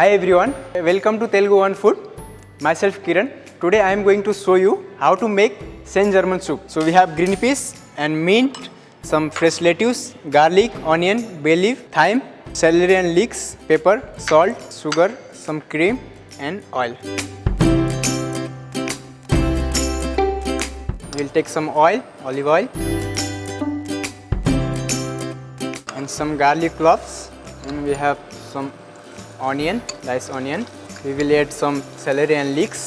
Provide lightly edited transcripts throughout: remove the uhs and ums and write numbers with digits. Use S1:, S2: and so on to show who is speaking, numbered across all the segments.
S1: Hi everyone, welcome to Telugu One Food. Myself Kiran. Today I am going to show you how to make Saint Germain soup. So we have green peas and mint, some fresh lettuce, garlic, onion, bay leaf, thyme, celery and leeks, pepper, salt, sugar, some cream and oil. We'll take some oil, olive oil and some garlic cloves, and we have some onion, diced onion. We will add some celery and leeks.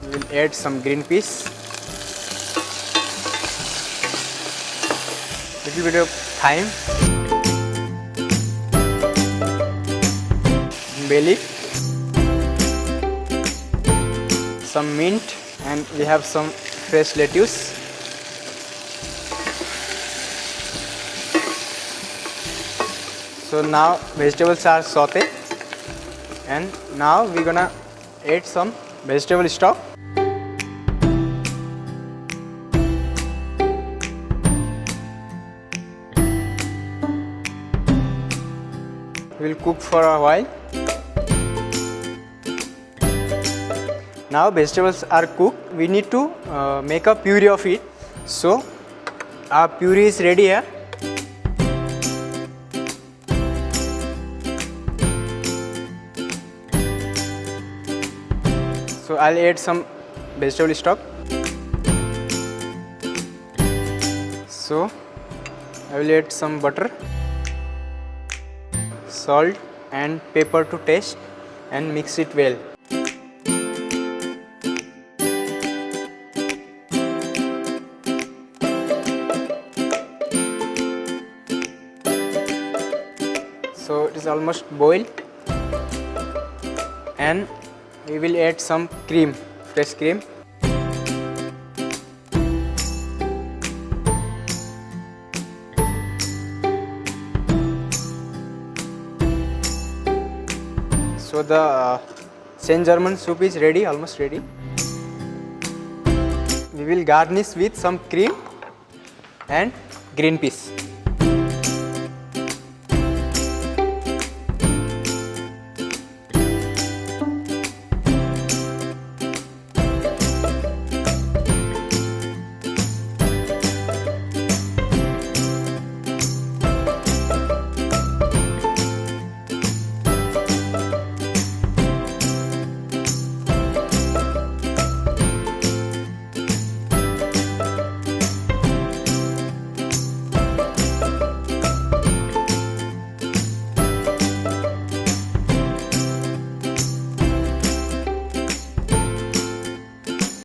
S1: We will add some green peas. Little bit of thyme, bay leaf, some mint, and we have some fresh lettuce. So now vegetables are sauteed, and now we're gonna add some vegetable stock. We'll cook for a while. Now vegetables are cooked. We need to make a puree of it. So our puree is ready here. So I'll add some vegetable stock. So I will add some butter, salt and pepper to taste, and mix it well. So it is almost boiled, and we will add some cream, fresh cream. So the Saint Germain soup is ready, almost ready. We will garnish with some cream and green peas.